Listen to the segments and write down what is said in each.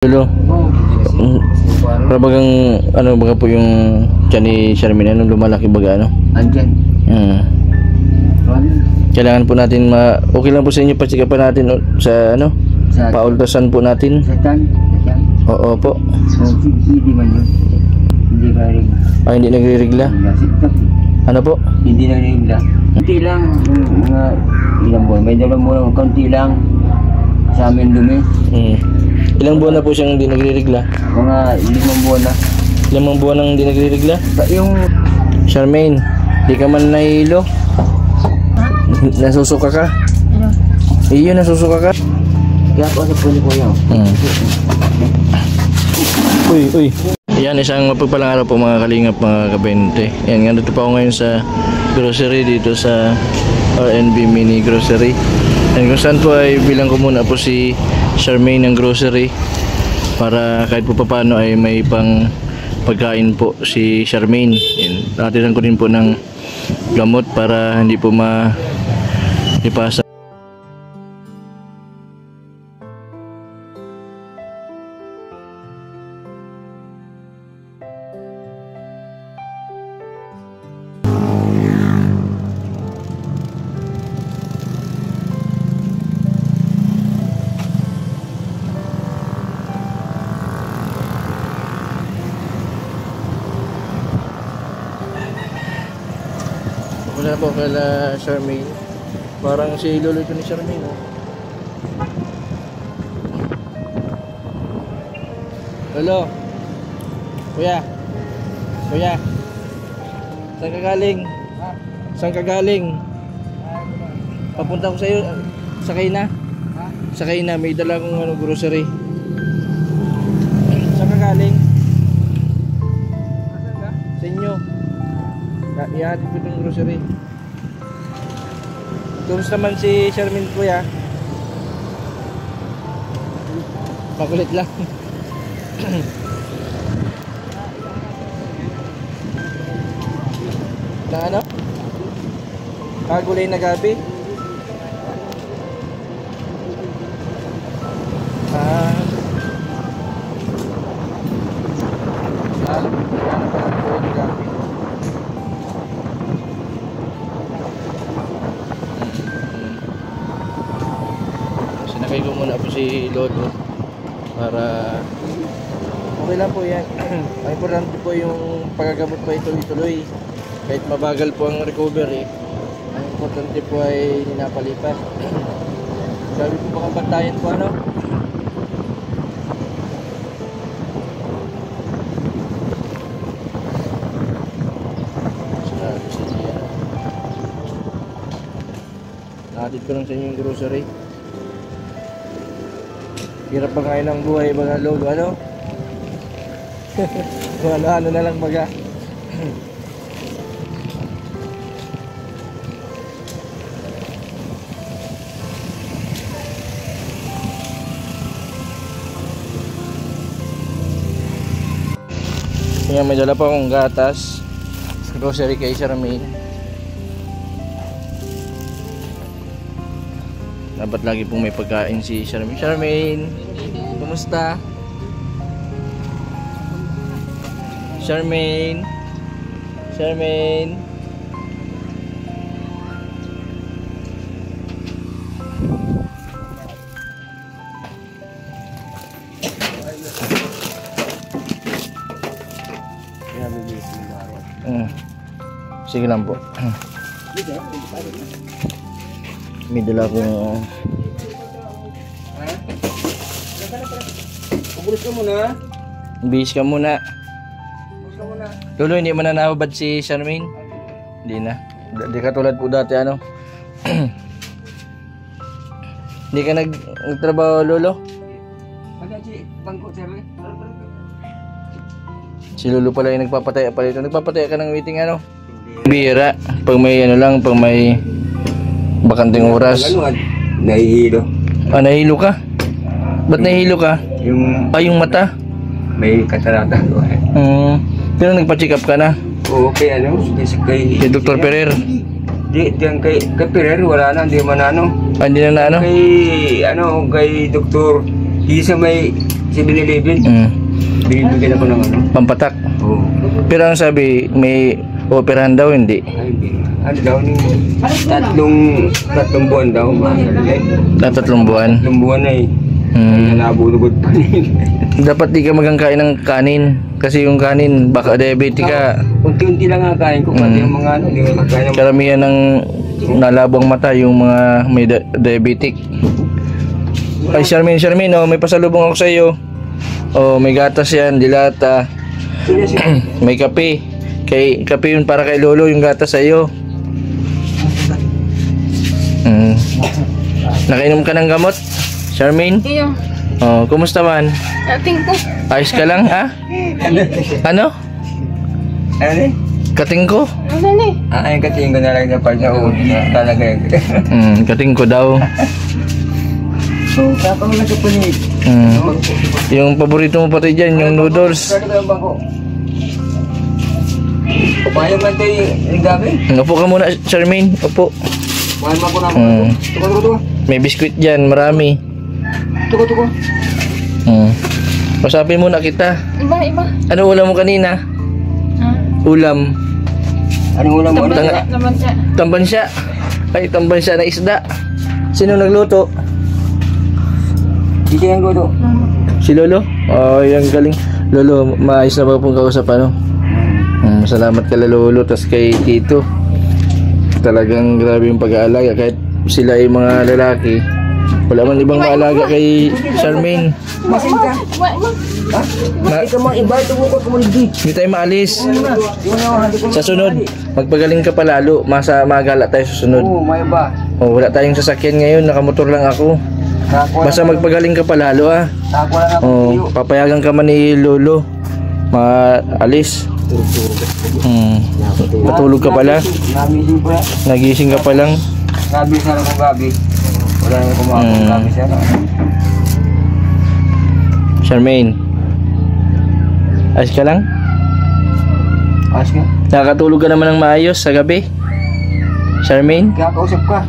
Lolo. Para bagang ano baga po yung tiyan ni Charmaine, ano lumalaki baga ano? Andyan. Kailangan po natin okay lang po sa inyo pa-check-upan natin sa ano? Sa Pa-ultrasound po natin. Satan. Oo po. So, hindi man yun. Hindi ba rin? Hindi nagre-regla. Ano po? Hindi nagre-regla. Kunti lang, mga ilang buwan. May dalawang buwan, kunti lang sa amin dumi. Ilang buwan na po siyang hindi nagre-regla? Mga 5 buwan na. 5 buwan nang hindi nagre-regla? Yung Charmaine, di ka man nahihilo? Nasusuka ka? Iyo, nasusuka ka? kaya po sa puli ko yun. Uy. Yan, isang mapagpalang araw po mga kalingap, mga kabente. Yan, nga dito pa ako ngayon sa grocery dito sa RNB Mini Grocery. And kung saan po ay bilang ko muna po si Charmaine ng grocery para kahit po paano ay may pang pagkain po si Charmaine. Yan, natiran ko din po ng gamot para hindi po maipasa. Wala po kala Charmaine. Parang si lolo ito ni Charmaine, oh. Lolo. Kuya. Saan ka galing? Saan ka galing? Papunta ko sa iyo. Sakay na. Sakay na, may dala akong grocery. Saan ka galing? Sa inyo. Ihatid ko itong grocery. Kumusta naman si Charmaine, kuya? Makulit lang. Na ano? Kagulay na gabi? Sinakay ko muna po si Lolo para okay lang po yan. Ang importante po yung paggagamot pa ituloy-tuloy kahit mabagal po ang recovery. Ang importante po ay ninapalipas. Sabi po baka bantayan po ano? Nahatid ko lang sa inyo yung grocery. Hirap pa ngayon ang buhay mga lolo, ano? Ano na lang baga. Kaya may dala pa akong gatas sa grocery kay Charmaine. Dapat lagi pong may pagkain si Charmaine. Charmaine, kumusta? Charmaine. Sige lang po. May dala akong Pagbulis ka muna. Bihis ka muna. Lolo, hindi mo na nababad si Charmaine? Hindi na. Hindi ka tulad po dati ano. Hindi ka nagtrabaho, Lolo? Si Lolo pala yung nagpapataya pala ito. Nagpapataya ka ng waiting ano? Bira. Pag may ano lang, pag may bakanting oras. Nahihilo. Nahihilo ka? Ba't nahihilo ka? Yung mata? May katarata. Pero nagpa-check up ka na? Oo, kay ano? Kay Dr. Ferrer? Diyan kay Ferrer, wala na, hindi man ano. Hindi na ano? Kay Dr. Isa may 7-Eleven. Binibigyan ako ng ano. Pampatak. Oo. Pero ang sabi, may operahan daw, hindi. Ay, hindi. Ano daw ni tatlong buwan daw. Na 3 buwan. 3 buwan na eh. Nabulugod pa rin. Dapat di ka magkakain ng kanin. Kasi yung kanin, baka diabetic ka. Unti-unti lang nga kain ko. Pati yung mga ano, di ko makain ng... Karamihan ng nalabong mata, yung mga may diabetic. Ay, Charmaine, oh, may pasalubong ako sa iyo. Oh, may gatas yan, dilata. May kape. Kape yun para kay Lolo, yung gatas sa iyo. Nakainom ka ng gamot, Charmaine? Iyo. Oh, kumusta man? Ating ko. Ayos ka lang, ha? Ano? Ano eh? Kating ko? Ano ni? Ay, katingin ko na lang na parang talaga yun. Kating ko daw. So, kapag na ito ni... Yung paborito mo pati dyan, yung noodles. Paano man ito yung gabi? Upo ka muna, Charmaine. Upo. Paano man ko na Tuko. May biskwit dyan, marami. Tuko. Pasapin muna kita. Iba. Ano ulam mo kanina? Ulam. Anong ulam mo? Naman siya. Tambansya. Ay, tambansya na isda. Sino nagluto? Hindi yung godo. Si Lolo? Oh, yung galing. Lolo, maayos na ba pong kausap, ano? Salamat kay Lolo, tas kay Tito. Talagang grabe yung pag-aalaga. Kahit sila ay mga lalaki, wala man ibang maalaga kay Charmaine. Masin ka? Hindi ka mga iba, tumukot mo Hindi tayo maalis. Sa sunod, magpagaling ka pa lalo. Magala tayo sa sunod. Oo, may iba. Oh, wala tayong sasakyan ngayon, nakamotor lang ako. Basta magpagaling ka pa lalo, ah. Tako lang ako. Oh, papayagan ka man ni Lolo. Maalis. Matulog ka pala. Nagising ko yan. Nagising ka pa lang. Gabi sana kung gabi. Wala na kumakong gabi sana. Charmaine, ayos ka lang? Ayos ka? Nakakatulog ka naman ng maayos sa gabi? Charmaine? Kaya kausap ka.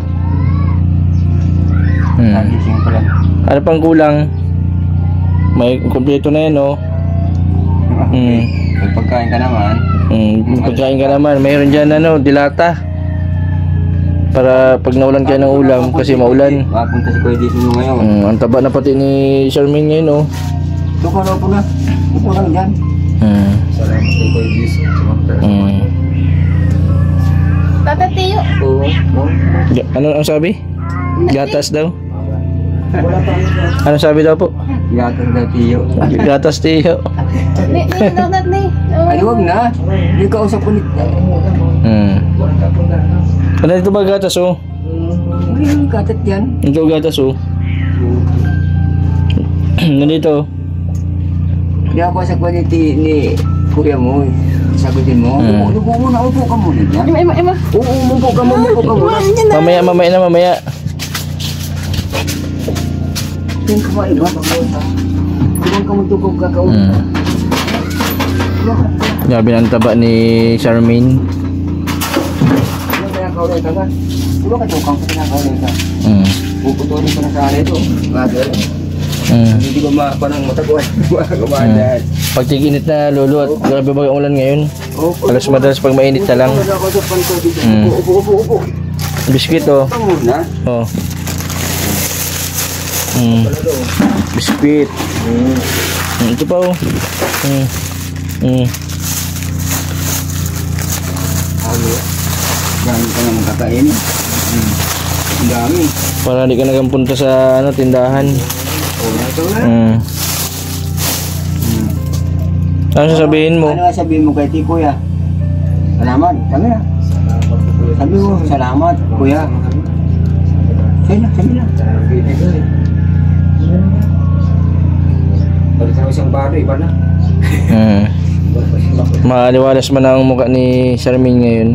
Nagising ko lang. Ano pang kulang? May kumpleto na yan, oh. May pagkain ka naman. Pagkain ka naman. Mayroon dyan, ano, dilata. Para pag naulan kayo ng ulam, kasi maulan. Mapunta si Kuya Jason mo ngayon. Ang taba na pati ni Charmaine ngayon, oh. Tuko na. Tuko lang dyan. Salamat kay Kuya Jason. Tatatiyo. Oo. Ano ang sabi? Gatas daw? Ano sabi daw po? Gatas na tiyo. Gatas tiyo. Ni donut ni. Ay, huwag na. Hindi ka usap ulit. Ano dito ba gatas, oh? Hindi gatas yan. Ito gatas, oh. Nandito. Hindi ako sa kwaliti ni kuya mo. Sagutin mo. Upo muna. Upo ka muna dyan. Ima. Oo, umupo ka muna. Mamaya. Tingin ka ba iba? Huwag ka magtukog ka ka. Grabe ang taba ni Charmaine. Huwag kaya kaulay ka ba? Huwag ka tukang ka kinakaulay ka. Puputulin ko na sa ito. Hindi ko parang mataguan. Gumahan. Pag tiginit na, Lolo, at grabe ba yung ulan ngayon? Alas madalas pag mainit na lang. Upo. Biskuit, oh. Ito muna. Oh. Biskuit. Ito pa, oh. Dami ka naman kakainin. Ang dami. Para hindi ka nagampunta sa tindahan. Ito na. Ano sasabihin mo? Ano sabihin mo kay Kuya? Salamat. Sabi mo, salamat, Kuya. Sabi na. Balik sa isang baro, iba na. Maaliwalas man ang mukha ni Charmaine ngayon.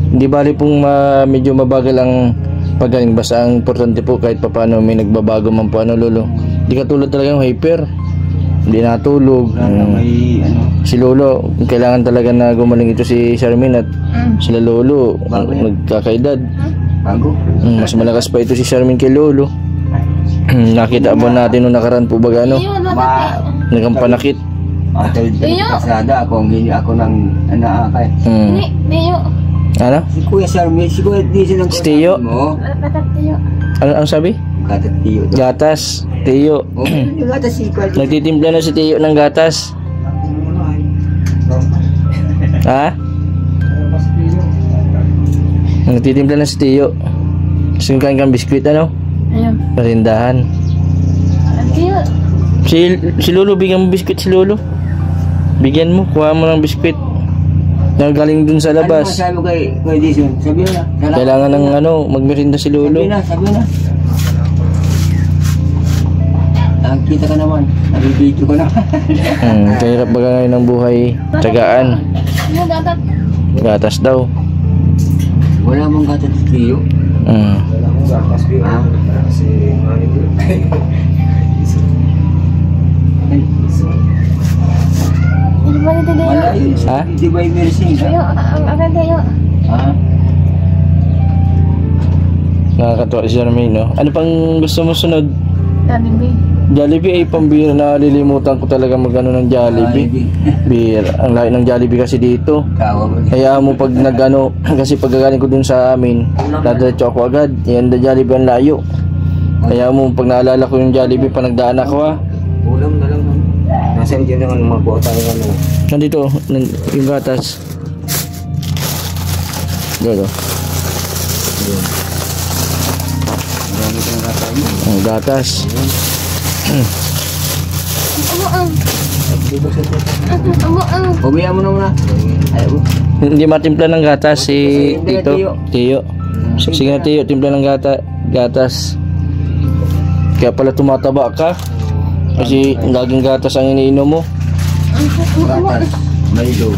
Hindi bali pong medyo mabagal ang paggaling. Basta ang importante po kahit paano may nagbabago man po, ano, Lolo. Hindi katulad talaga yung hyper. Hindi natulog. Si Lolo, kailangan talaga na gumaling ito si Charmaine at sila Lolo nagkakaedad. Bago. Mas malakas pa ito si Charmaine kay Lolo. Nakita ba natin nung nakaraan po ba ano? Iyo, no, Ma- nati. Nagkampanakit. Tawid Iyo. kasada ako, hindi ako nang anaakay. Ni, niyo. Ano? Si Kuya Sharmi, si Kuya Dizzy ng Si Tio. mo. Natat niyo. Ano ang sabi? Gatat Tio. Gatas. Tio. Oh, yung gatas si Kuya Dizzy. Nagtitimpla na si Tio ng gatas. Ha? Nagtitimpla na si Tio. Gusto kain kang biskwit ano? Ayun. Parindahan. Tiyo. Si Lolo, bigyan mo biskwit si Lolo. Bigyan mo, kuha mo ng biskwit. Nagaling dun sa Ano labas. masabi mo kay Kuya Dizzy? Sabi mo na. Kailangan ng ano, magmerinda si Lolo. Sabi na. Nakikita ka naman. Nabibidyo ka naman. Kahirap baga ngayon ng buhay. Tsagaan. Iyo, datat. Gatas daw. Wala mong gatas si Tio. Hmm. Ha? Ano ba nito niyo? Wala yun. Ha? Di ba yung mersing? Iyo, ang agad niyo. Ha? Nakakatuwa si Jermaine, no? Ano pang gusto mo sunod? Sabi mo. Jollibee ay pambira. Nalilimutan ko talaga magano ng Jollibee. Beer. Ang layo ng Jollibee kasi dito. Kawa mo. Kaya mo pag nagano, kasi pagkagaling ko dun sa amin, dadiretso ako agad. Yan, the Jollibee ang layo. Kaya mo pag naalala ko yung Jollibee, pa nagdaan ako ha. Ulam na lang. Nasaan dyan naman mga bota ng ano. Nandito, yung gatas. Dito. Marami kang katayin. Ang gatas. Ang. Umiya mo na muna. Ayaw mo. Hindi matimpla ng gatas si Tito. Tiyo. Sige na Tiyo, timpla ng gatas. Kaya pala tumataba ka. Kasi laging gatas ang iniinom mo. Gatas. Milo.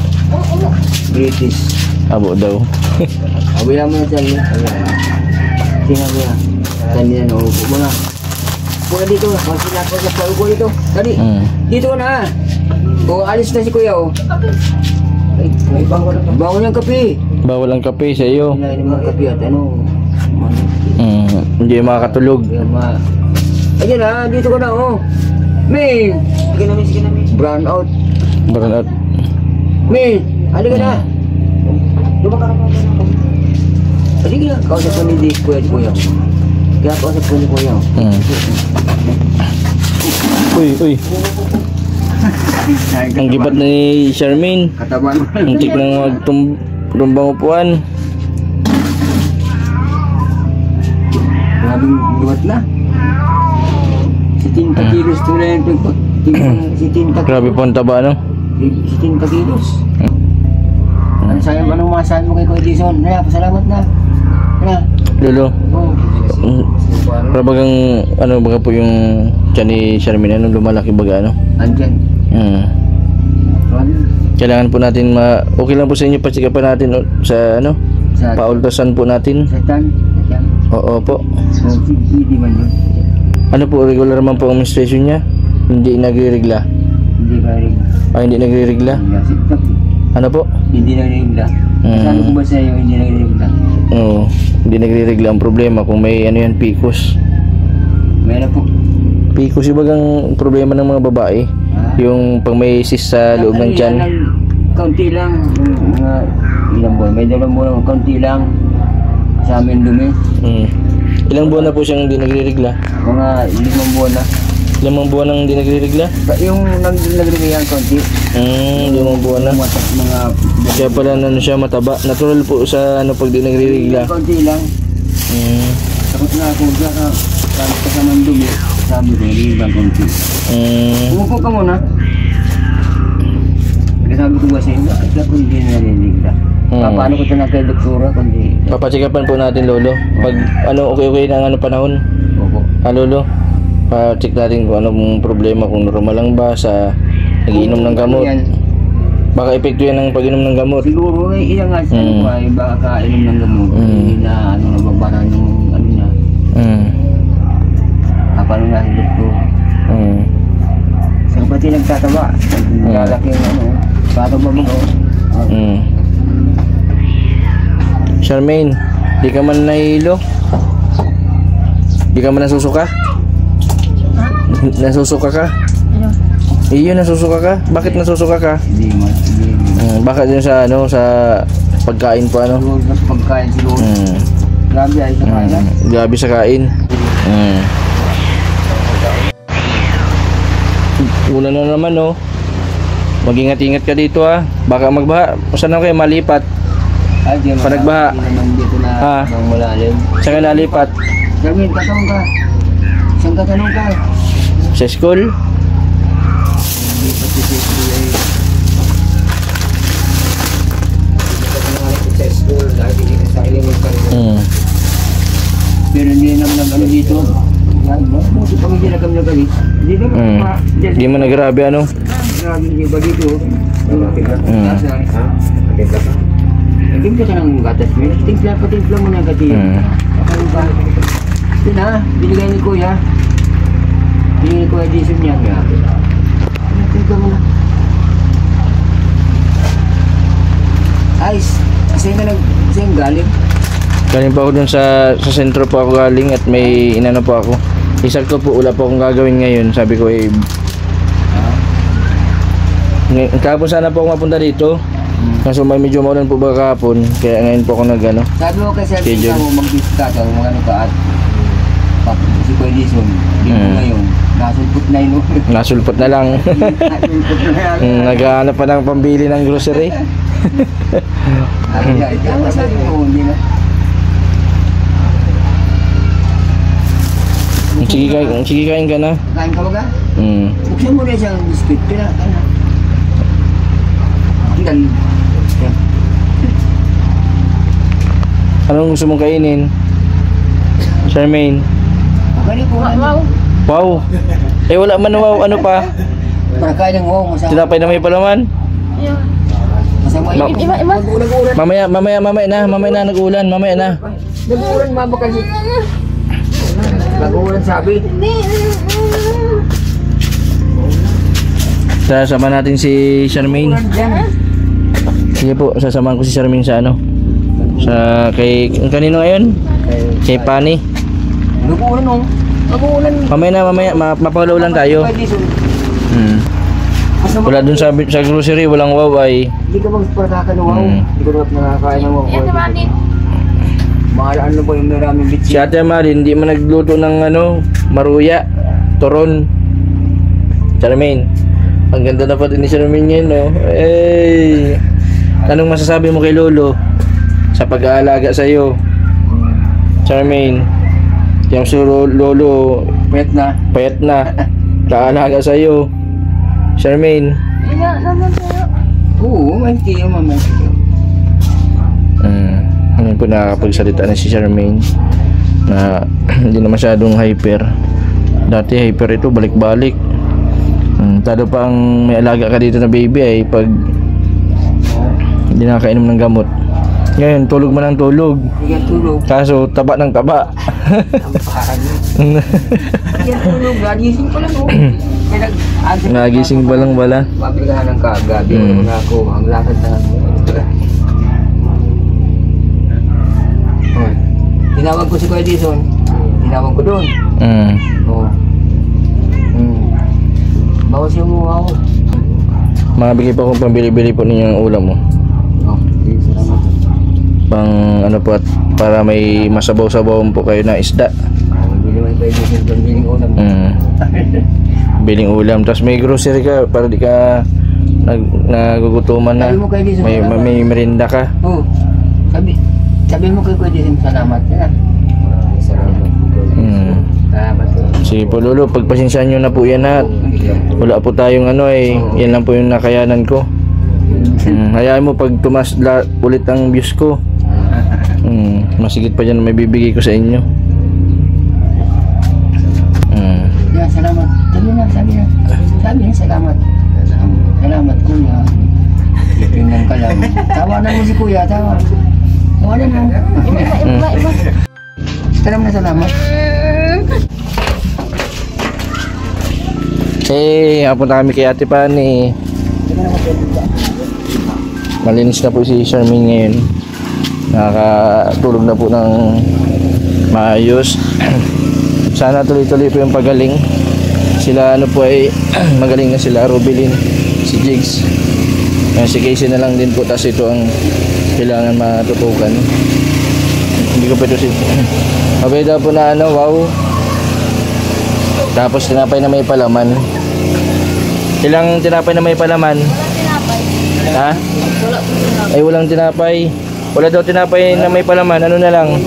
British. Abo daw. Umiya mo na dyan. Tingnan mo na. Kanina na upo mo na. Puka dito. Kung sinako sa upo dito. Dali. Dito ka na. O alis na si Kuya o. Ay, bango niyang kape. Bawal ang kape sa iyo. Pinainom ng kape at ano. Hindi makakatulog. Ayan na, dito ka na oh. May! Sige na, May. Brown out. Burnout. May! Halika na. Lumaka na. Sige na, kausap ko ni Kuya. Kaya kausap ko ni Kuya. Uy. Ang gibat na ni Charmaine. Katawan mo. Ang tik lang magtumbang upuan. Grabing luwat na. Si Tinta Kilos tulad si Tinta Grabe po ang taba, no? Si Tinta Kilos. Ano sa'yo, anong masasabi mo kay Kuya Dizon? Naya, pasalamat na. Naya. Lolo. Oh. Para bagang, ano baga po yung tiyan ni Charmaine, ano, lumalaki baga, ano? Andyan. Kailangan po natin okay lang po sa inyo, patsikapan natin sa, ano? Sa Paultasan po natin. Satan. Oo po. So, hindi man yun. Ano po, regular man po ang menstruation niya? Hindi nagre-regla? Hindi ka rin. Hindi nagre-regla? Ano po? Hindi nagre-regla. Sabi ko ba sa'yo, hindi nagre-regla? Oo, hindi nagre-regla. Ang problema kung may ano yan, PCOS. Meron po. PCOS yung bagang problema ng mga babae. Yung pag may cyst sa loob ng tiyan. Kaunti lang. Mga ilang buwan. May dalawang buwan. Kaunti lang. Sa amin dumi. Ilang buwan na po siyang hindi nagre-regla? Mga 5 buwan na. Ilang buwan nang hindi nagre-regla? Yung nagre-regla yan kaunti. 5 buwan na. Mga Kaya pala ano siya, mataba. Natural po sa ano pag di nagre-regla. kaunti lang. Tapos na ako kasama ng dumi. Sabi ko, nagre-regla kaunti. Umupo ka muna. Sabi ko ba sa inyo, bakit ako hindi narinig? Paano ko ito na kay doktora kundi... Papatsikapan po natin, Lolo. Pag ano, okay ng ano panahon. Opo. Lolo, pa-check natin kung anong problema, kung normal lang ba sa nag-iinom ng gamot. Baka epekto yan ng pag-inom ng gamot. Siguro, ilang nga siya ko ay baka kainom ng gamot. Hindi na nababara yung ano niya. Kapano nga hindi ko. So, pati nagtataba. Lalaki yung ano. Pataba mo ko. Charmaine, di ka man nahilo? Di ka man nasusuka? Nasusuka ka? Ano? Iyo, nasusuka ka? Bakit nasusuka ka? Hindi mas, Bakit yun sa ano, sa pagkain po ano? siguro mas pagkain siguro. Grabe ay sa kanya. Grabe sa kain. Ulan na naman oh. Mag-ingat-ingat ka dito ha. Baka magbaha. Saan na kayo malipat? Ay, di naman. Panagbaha. Hindi naman dito na Ah. nang malalim. Saan ka nalipat? Jermin, tatanong ka. Saan ka tanong ka? Sa school? Hindi pa si Sisi ay... Hindi ka tanong sa school dahil hindi ka sa ilimit ka rin. Pero hindi naman ano dito. Yan, buti pa hindi na kami nagalit. Hindi naman pa. Di mo na grabe ano? Grabe hindi ba dito? Nagtimpla ka ng gatas mo. Patimpla mo ng gatas. Ano ba? Ito na, binigay ni Kuya. Binigay ni Kuya Jason niya. Timpla mo na. Ice. Saan galing? Galing pa ako dun sa sentro po ako galing at may inano po ako. Isakto po, wala po akong gagawin ngayon. Sabi ko kahapon sana po ako mapunta dito. Kaso may medyo maulan po ba kahapon. Kaya ngayon po ako nag-ano. Sabi mo kay Sir Schedule. Tika mo mag-discuss ka, mag-ano ka at si Kuya Jason. Hindi mo ngayon. Nasulpot na yun. Nasulpot na lang. Nasulpot na yan. Naghahanap pa ng pambili ng grocery. Ay, tama sa iyo. Hindi na. Sige kain ka na. Kain ka ba ka? Mm. Buksan mo na siyang biscuit. Kaya, ano? Tingnan. Yan. Anong gusto mong kainin? Charmaine? Magaling ko. Wow. Wow. Wala man wow. Ano pa? Para kain ng wow. Masama. Tinapay na may palaman? Ayun. Masama yun. Ima. Nag-uulan. Mamaya na nag-ulan. Mamaya na. Nag-uulan mama kasi. Nag-uulan sabi. Sasama natin si Charmaine. Uulan dyan. Sige po, sasamahan ko si Charmaine sa ano? Sa kay kanino ngayon? Kay Pani. Nag-uulan oh. Nag-uulan. Mamaya mapaulan tayo. Wala dun sa grocery, walang wow ay. Hindi ka magpapakakan ng wow. Hindi ko dapat nakakain ng wow. Yan naman din. Maalaan na po yung maraming bitsi. Si Ate Marin, hindi mo nagluto ng ano, maruya, toron. Charmaine, ang ganda na pa din ni Charmaine yan, no? Hey! Anong masasabi mo kay Lolo sa pag-aalaga sa'yo? Charmaine, yung si Lolo, payat na, kaalaga sa'yo. Charmaine. Ina naman tayo. Oo, mainti yung mama. Ngayon po nakakapagsalita na si Charmaine na hindi na masyadong hyper. Dati hyper ito, balik-balik. Tado pa ang may alaga ka dito na baby ay pag hindi nakakainom ng gamot. Ngayon, tulog man ang tulog. Hindi yan tulog. Kaso, taba ng taba. Hindi yan tulog. Nagising pa lang oh. Nagising pa lang bala. Mabiligahan ng kagabi. Wala na ako. Ang lakad na ako. Tinawag ko si Kuya Jason. Tinawag ko doon. Oo. Bawas yung mukha ko. Makabigay pa akong pambili-bili po ninyo ng ulam mo. Salamat. Pang ano po at para may masabaw-sabaw po kayo na isda. Hindi naman Kuya Jason pambiling ulam. Biling ulam. Tapos may grocery ka para di ka nagugutuman na. May merinda ka. Oo. Sabi mo kay Kuya Jason, salamat. Salamat. Salamat. Sige po Lolo, pagpasensyaan nyo na po yan ha. Wala po tayong ano yan lang po yung nakayanan ko. Hayaan mo pag tumas ulit ang views ko. Masigit pa dyan na may bibigay ko sa inyo. Yeah, salamat. Sabi na, salamat. Salamat Kuya. Tingnan ka lang. Tawanan mo si Kuya, tawanan mo. Ima. Salamat. Hapunta kami kay Ate Pani. Malinis na po si Charmaine ngayon. Nakakatulog na po ng maayos. Sana tuloy-tuloy po yung pagaling. Sila ano po ay magaling na sila, Rubilin, si Jigs. Si Casey na lang din po, tas ito ang kailangan matutukan. Hindi ko pa ito mabay daw po na ano, wow. Tapos tinapay na may palaman. Ilang tinapay na may palaman? Ha? Ay walang tinapay. Wala daw tinapay na may palaman. Ano na lang?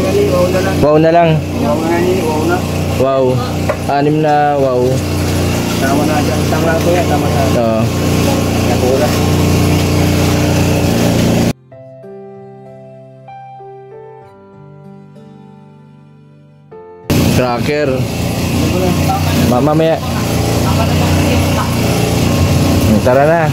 Wow na lang. Wow. 6 na wow. Tama na dyan. Tama na kuya. Tama na. Oo. Nakula. Cracker. Mamaya. Tara na.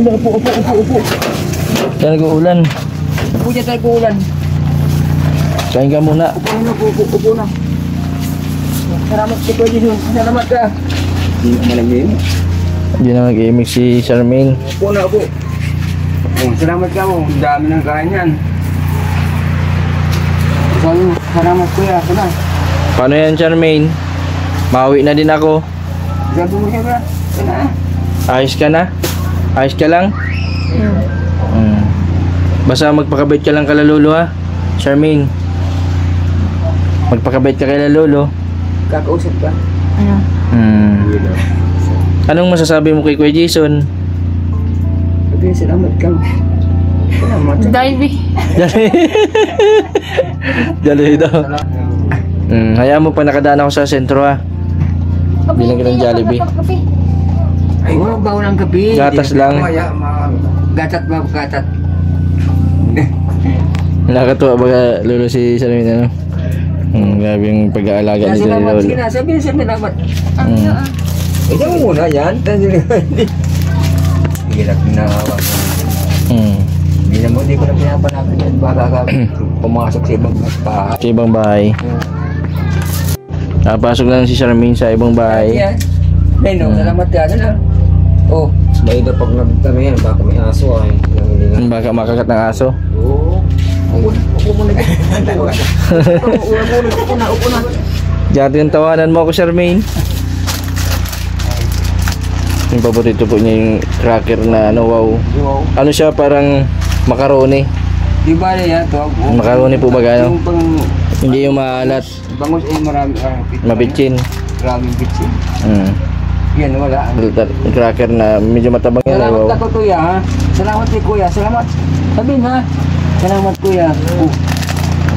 Upo. Kaya nag-uulan. Upo dyan tayo po ulan. Kain ka muna. Upo na. Salamat ka po dyan. Salamat ka. Hindi na malamig. Hindi na mag-imik si Charmaine. Upo na, upo. Oh, salamat ka mo. Ang dami ng kain yan. Salamat kuya. Sana. Paano yan, Charmaine? Mauwi na din ako. Sabi mo siya ba? Sana. Ayos ka na? Ayos ka lang? Basta magpakabait ka lang kala lolo ha, Charmaine. Magpakabait ka kala lolo. Kakausap ka. Ano? Anong masasabi mo kay Kuya Jason? Sabi salamat ka. Salamat. Divey. Dali daw. Hayaan mo pa, nakadaan ako sa sentro ha. Bilang ka ng Jollibee. Ay, bawa ng kape. Gatas lang. Gatat ba? Gatat. Nakakatuwa ba lolo si Charmaine ano? Grabe yung pag-aalaga nito ni Salamat. lolo. Sige na. Sabi salamat. Ano? Ito mo muna yan. Sige na. Pinahawa. Hindi ko na pinapanapin yan. Baka ka pumasok sa ibang bahay. Sa ibang bahay. Napasok lang si Charmaine sa ibang bahay. Neno, salamat ka. Sana. Oh. May daw pag nagtami yan, baka may aso ay nangilingan. Baka makagat ng aso. Oo. Upo muna. Upo na. Dati yung tawanan mo ako, Charmaine. Yung paborito po niya yung cracker na ano, wow. Ano siya, parang macaroni. Di ba yan to? Macaroni po ba gano? Yung pang Hindi yung maalat. bangus ay marami. Mabitchin. Maraming bitchin. Yan, wala. Yung cracker na medyo matabang yan. Salamat Wow. ako kuya ha. Salamat kay kuya. Salamat. Sabihin ha. Salamat kuya. Oh.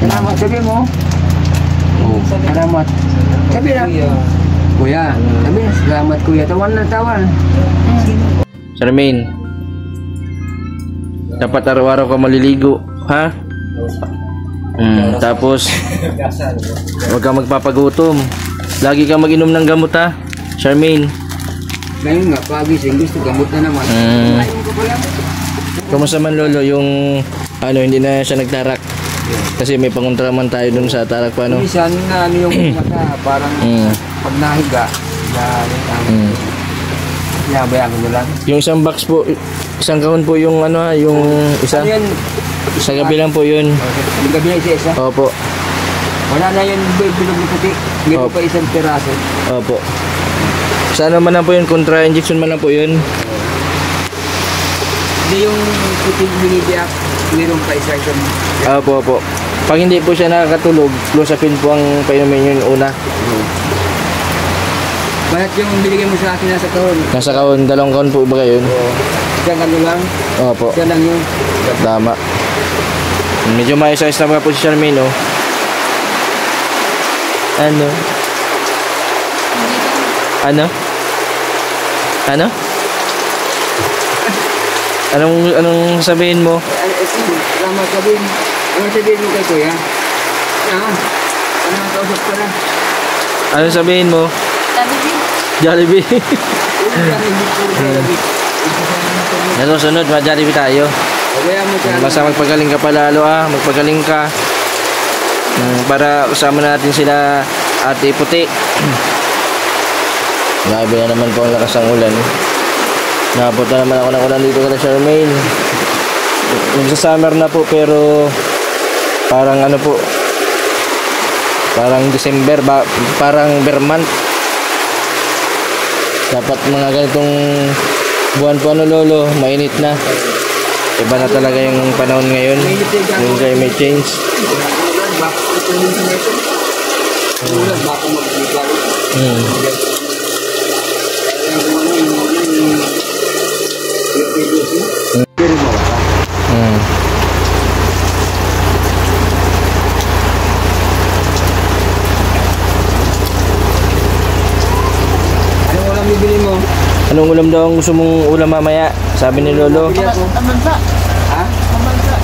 Salamat. Sabihin mo. Oh. Salamat. Sabihin ha. Kuya. Sabihin. Salamat kuya. Tawan na tawan. Charmaine, dapat araw-araw ka maliligo, ha? Tapos, huwag ka magpapagutom. Lagi ka mag-inom ng gamot, ha? Charmaine. Ngayon nga, pagising. Gusto gamot na naman. Ayun ko pala. Kumusta man lolo yung ano, hindi na siya nagtarak? Kasi may pangontraman tayo dun sa tarak pa, no? Minsan na ano yung mata. Parang pag nahiga. Yabayaan ko lang. Yung isang box po, isang kahon po yung ano, ha, yung isa. Ano yan? Sa gabi lang po yun. Yung gabi na isa-isa. Opo. Wala na yung bilog na puti. Hindi po pa isang piraso. Opo. Sa ano man lang po yun, contra-injection man lang po yun. Hindi yung puting binibiyak. Meron pa isang. Opo, opo. Pag hindi po siya nakakatulog, clozapine po ang painumin yun una. Bakit yung binigay mo sa akin nasa kahon? Nasa kahon, 2 kahon po ba yun? Isang ano lang? Opo. Isa lang yun. Tama. Medyo maayos-ayos na mga po si Charmaine, oh. Ano? Ano? Ano? Anong sabihin mo? Salamat sabihin. Ano sabihin mo kay kuya? Ano ang kausap ka na? Anong sabihin mo? Divey. Jollibee. Sa susunod, ma-Jollibee tayo. Pabayaan mo dyan. Basta magpagaling ka pa lalo magpagaling ka. Para kasama natin sila Ate Puti. Grabe na naman po ang lakas ng ulan. Napunta naman ako ng ulan dito kay Charmaine. Magsa-summer na po pero parang ano po, parang December, parang Vermont. Dapat mga ganitong buwan po lolo, mainit na. Iba na talaga yung panahon ngayon. Yung climate change. Anong ulam bibili mo? Anong ulam daw ang gusto mong ulam mamaya? Sabi ni Lolo. Tamansa. Ha? Tamansa.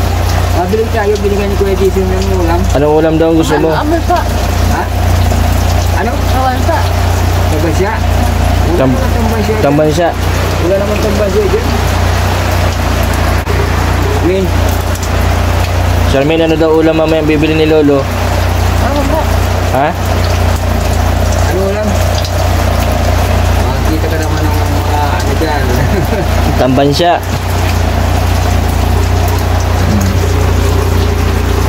Mabili tayo, binigyan ni Kuya Jason ng ulam. Anong ulam daw ang gusto mo? Tamansa. Ha? Ano? Tamansa. Tambasya? Tam- Tambasya. Tambansya. Wala naman tambasya dyan. Min, Charmaine, ano daw ulam mamaya ang bibili ni Lolo? Tamansa. Ha? ano ulam? Makikita ka naman ng mga ano dyan. Tambansya.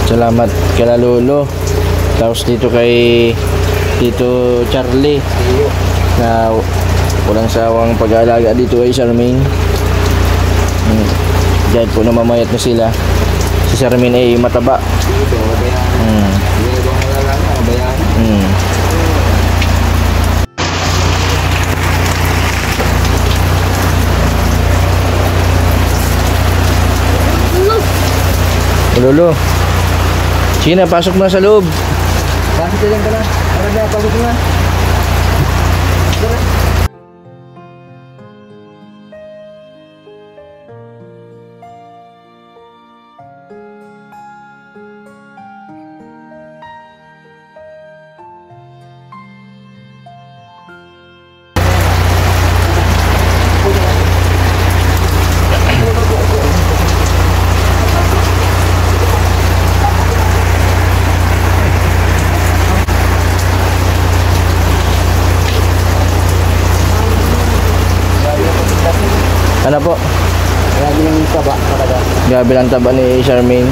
Salamat kala Lolo. Tapos dito kay Tito Charlie na walang sawang pag-aalaga dito kay Charmaine. Diyan po namamayat na sila. Si Charmaine ay mataba. Dito, kabayaan. Hindi ba malalala? Kabayaan. Lolo. Sige na, pasok na sa loob. Bakit ka lang ka na? Para na, pagod nga. Ano po? Grabe yung taba talaga. Grabe lang taba ni Charmaine.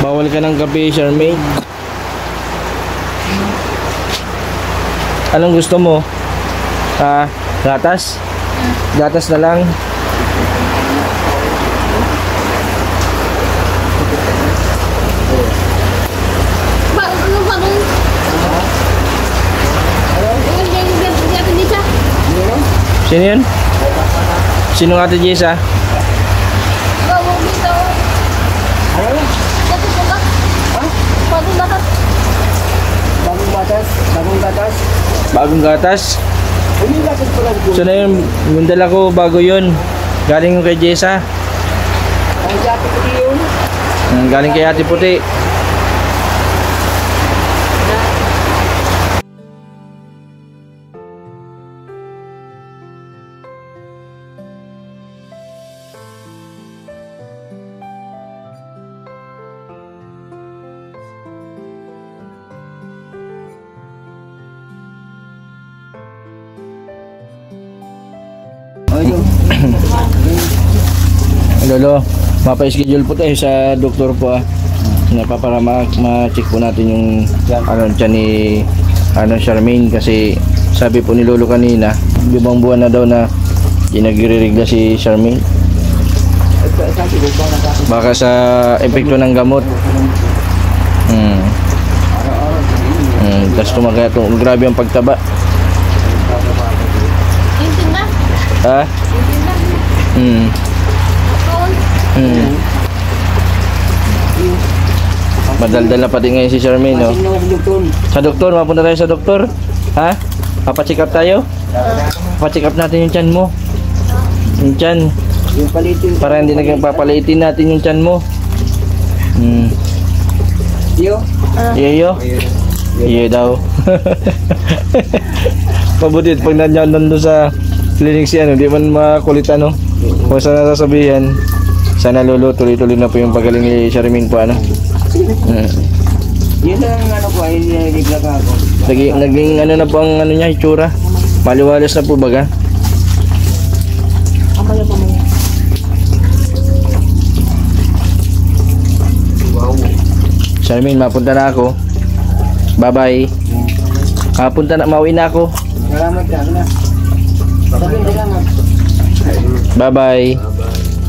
Bawal ka ng kape, Charmaine. Anong gusto mo? Gatas? Gatas na lang. Sino yun? Sino Ate Jessa? Ano? Bagong lahat. Bagong batas? Bagong batas? Bagong gatas? Hindi yung batas pala dito. So na yun, yung dala ko bago yun. Galing yung kay Jessa. Ang jacket ko yun. Galing kay Ate Puti. Lolo, mapa-schedule po tayo sa doktor po para ma-check po natin yung tiyan ni Charmaine kasi sabi po ni Lolo kanina, ibang buwan na daw na nagre-regla si Charmaine. Baka sa epekto ng gamot. Tapos tumagaya grabe ang pagtaba. Ha? Madaldal na pati ngayon si Charmaine, no? Sa doktor, mapunta tayo sa doktor. Ha? Papacheck up tayo? Papacheck up natin yung tiyan mo. Yung tiyan. Yung palitin. Para hindi nagpapalitin natin yung tiyan mo. Yo. Iyo. Iyo daw. Mabuti pag nandun sa clinic si ano, di man makulit ano. Kung saan nasasabihan, sana lolo tuloy-tuloy na po yung pagaling ni Charmaine po ano. Yun ang ano ko, ay nilaglag ako. Naging ano na po ang ano niya, itsura. Maliwalas na po baga. Wow. Charmaine, mapunta na ako. Bye-bye. Mauwi na ako. Salamat ka na. Salamat. Bye-bye.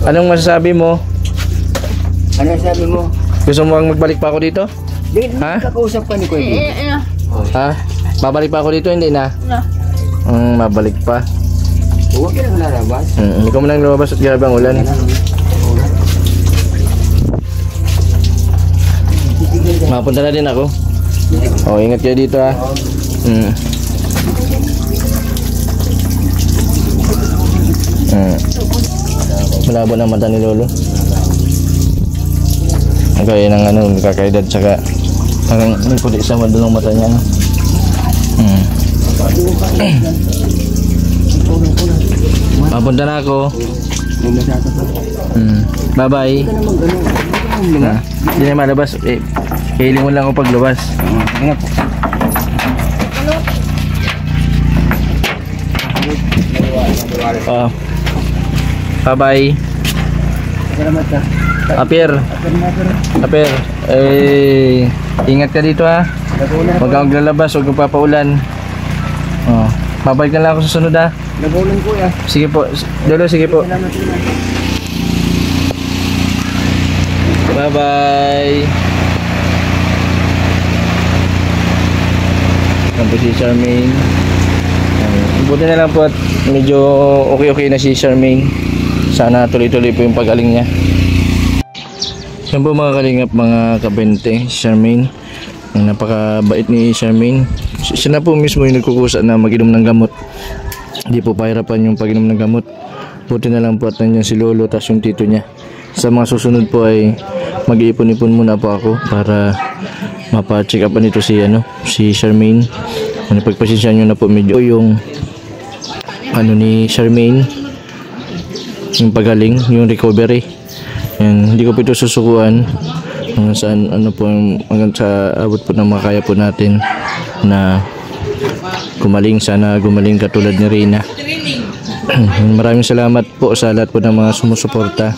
Anong masasabi mo? Ano sabi mo? Gusto mo bang magbalik pa ako dito? Ha? Kakausap ka ni Kuya. Ha? Babalik pa ako dito? Hindi na? Mabalik pa. Huwag ka lang lalabas. Hindi ko man lumabas at grabe ang ulan. Mapunta na din ako. Oh, ingat kayo dito ha. Malabo na mata ni Lolo. Kaya ng ano, kakaedad saka parang may puti sa madulong mata niya. Mapunta na ako. Bye-bye. Hindi na malabas. Kahiling mo lang ako paglabas. Ingat. Bye-bye. Salamat ka. Aper. Ingat ka dito ha. Huwag kang maglalabas, huwag kang papaulan. Babalik na lang ako sa sunod ha. Nagulan ko ya. Sige po. Lolo, sige po. Salamat. Bye-bye. Yan po si Charmaine. Buti na lang po at medyo okay na si Charmaine. Sana tuloy-tuloy po yung pagaling niya. Yan po mga kalingap, mga kabente, Charmaine. Napakabait ni Charmaine. Siya na po mismo yung nagkukusa na mag-inom ng gamot. Hindi po pahirapan yung pag-inom ng gamot. Buti na lang po at nandiyan si Lolo tas yung tito niya. Sa mga susunod po ay mag-iipon-ipon muna po ako para mapa-check up nito si Charmaine. Pagpasensyahan nyo na po medyo yung ni Charmaine, yung pagaling, yung recovery. Yan, hindi ko po ito susukuan hanggang saan hanggang sa abot po ng makaya po natin na gumaling. Sana gumaling katulad ni Rina. Maraming salamat po sa lahat po ng mga sumusuporta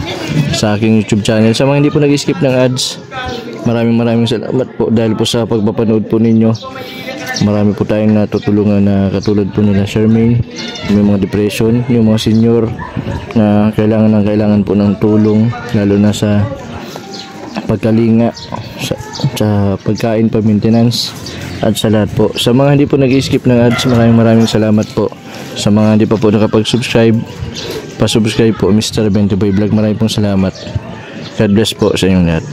sa aking YouTube channel. Sa mga hindi po nag-skip ng ads, maraming salamat po dahil po sa pagpapanood po ninyo. Marami po tayong natutulungan na katulad po nila Charmaine, may mga depression, yung mga senior na kailangan po ng tulong, lalo na sa pagkalinga, sa pagkain, pag-maintenance, at sa lahat po. Sa mga hindi po nag-skip ng ads, maraming salamat po. Sa mga hindi pa po nakapag-subscribe, pa-subscribe po Mr. Bentoboy Vlog. Maraming pong salamat. God bless po sa inyong lahat.